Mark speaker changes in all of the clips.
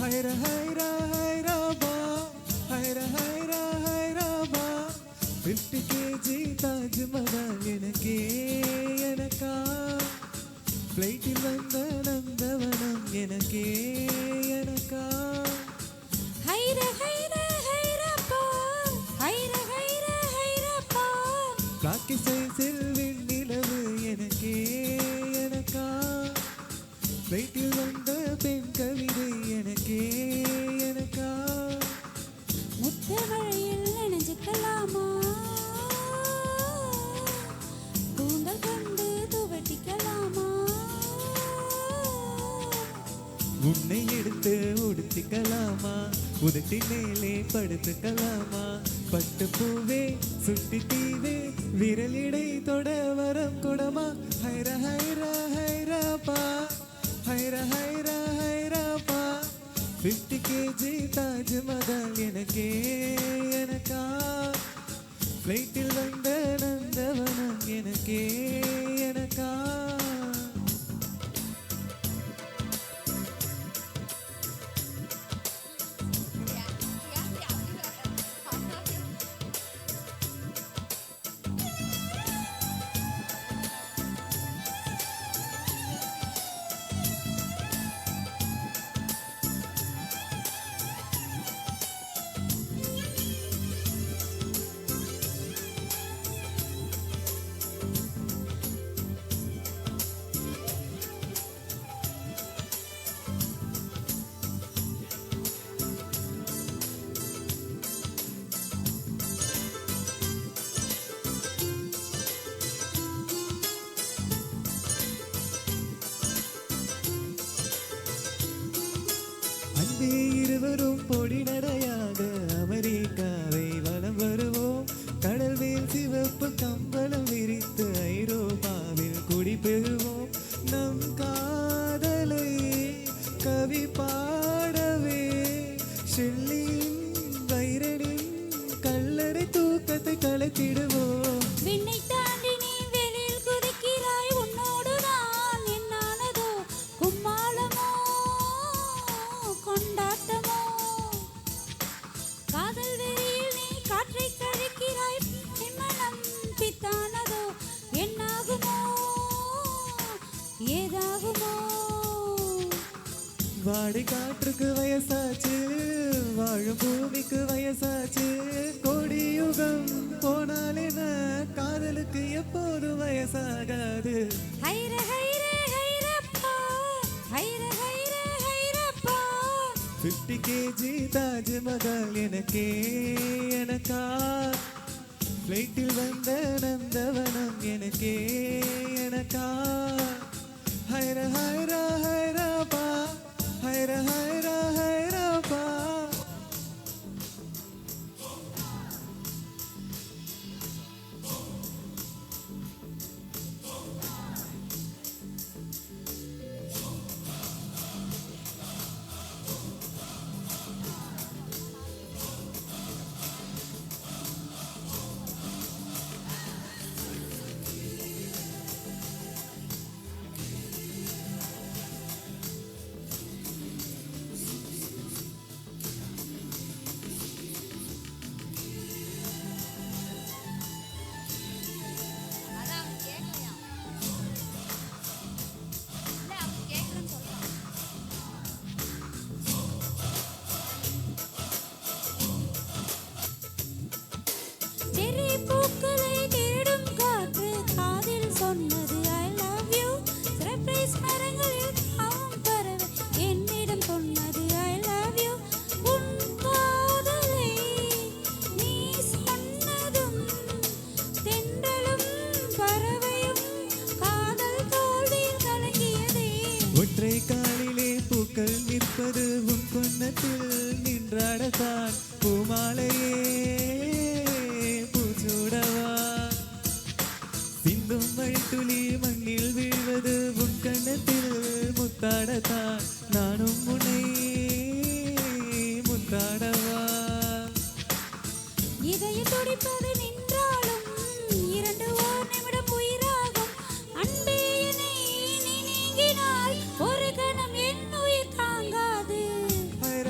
Speaker 1: ஹைரா ஹைரா ஹைராபா ஹைரா ஹைரா ஹைராபா 50 kg Taj Mahal எனக்கே எனக்கா ஃப்ளைட்டில் வந்த நந்தவனம் எனக்கே எனக்கா
Speaker 2: ஹைரா ஹைரா ஹைராபா ஹைரா ஹைரா ஹைராபா
Speaker 1: காக்கி சைஸில் விண்ணிலவு எனக்கே எனக்கா ஃப்ளைட்டில் வந்த பெண் கவிதை எனக்கே எனக்கா
Speaker 2: முத்த மழையில் நினைஞ்சுக்கலாமா கூந்தல் கொண்டு துவட்டிக்கலாமா
Speaker 1: உன்னை எடுத்து உடுத்திக்கலாமா உதட்டி மேலே படுத்துக்கலாமா பட்டு பூவே சுட்டி தீவே விரலிடை தொட வரம் கொடமா ஹைரா ஹைரா ஹைராபா ஹைரா ஹைரா ஹைராபா 50 kg தாஜ்மஹால் எனக்கே எனக்கா ஃப்ளைட்டில் வந்த நந்தவனம் எனக்கே எனக்கா அன்பே இருவரும் பொடி நடையாக அமெரிக்காவை வலம் வருவோம் கடல் மேல் சிவப்பு கம்பளம் விரித்து ஐரோப்பாவில் குடி பெறுவோம் நம் காதலை கவி பாடவே ஷெல்லியின் வைரனின் கல்லறை தூக்கத்தை கலைத்திடுவோம்
Speaker 2: விண்ணை தாண்டி நீ வெளியில் குதிக்கிறாய் உன்னோடு நான் என்னானதோ கும்மாளமோ கொண்டாட்டமோ காதல் வெறியில் நீ காற்றை கழிக்கிறாய் மனம் பித்தானதோ என்னாகுமோ ஏதாகுமோ
Speaker 1: வாடை காற்றுக்கு வயசாச்சு வாழும் பூமிக்கு வயசாச்சு கோடியுகம் போனால் என்ன காதலுக்கு எப்போது வயசாகாது
Speaker 2: ஹைர ஹைர ஹைரப்பா ஹைர ஹைர ஹைரப்பா
Speaker 1: 50 kg தாஜ்மஹால் எனக்கே எனக்கா ஃப்ளைட்டில் வந்த நந்தவனம் எனக்கே எனக்கா ஹைரா ஹைரா ஹைராபா ஹைரா ஹைரா ஹைராபா
Speaker 2: செரி பூக்களை தேடும் காற்று காதில் சொன்னது ஐ லவ் யூ சர்ப்ரைஸ் மரங்களில் தாவும் பறவை என்னிடம் சொன்னது ஐ லவ் யூ உன் காதலை நீ சொன்னதும் தென்றலும் பறவையும் காதல் தோல்வியில் கலங்கியதே
Speaker 1: ஒற்றை காலிலே பூக்கள் நிற்பது உன் கொன்னத்தில் நின்றாடத்தான் பூமாலையே பூச்சூடவா சிந்தும் மழைத்துளி மண்ணில் வீழ்வது உன் கண்ணத்தில் முத்தாடத்தான் நானும் உன்னை முத்தாடவா
Speaker 2: இதய துடிப்பது நின்றாலும் இரண்டு ஓர் நிமிடம் உயிராகும் அன்பே என்னை நீ நீங்கினால் ஒரு கணம் என் உயிர் தாங்காது
Speaker 1: ஹைரா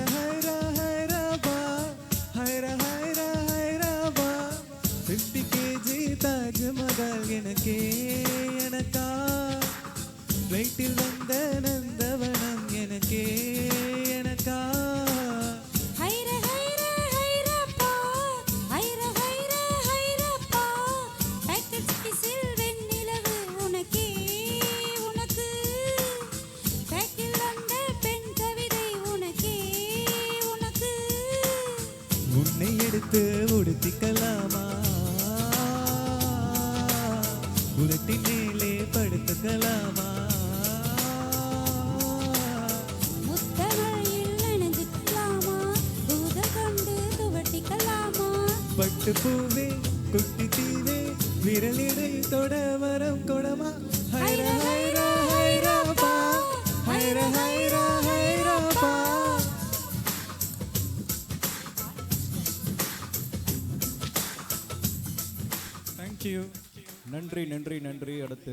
Speaker 1: தாஜ்மஹால் எனக்கே எனக்கா ஃப்ளைட்டில் வந்த நந்தவனம் எனக்கே எனக்கா
Speaker 2: ஹைர ஹைர ஹைரப்பா ஹைர ஹைர ஹைரப்பா பேக்கெட் கிசில் வெண்ணிலவு உனக்கே உனக்கு பேக்கில் வந்த பெண் கவிதை உனக்கே உனக்கு
Speaker 1: உன்னை எடுத்து உடுத்திக்கலாமா உலட்டின் மேலே படுத்துக்கலாமா
Speaker 2: முத்தமழையில் நனைஞ்சுக்கலாமா தூதல் கொண்டு துவட்டிக்கலாமா
Speaker 1: பட்டு பூவே குட்டி தீவே விரலிடை தொட வரம் கொடமா ஹைர ஹைர ஹைரப்பா ஹைர ஹைர ஹைரப்பா தேங்க்யூ
Speaker 3: நன்றி நன்றி நன்றி. அடுத்து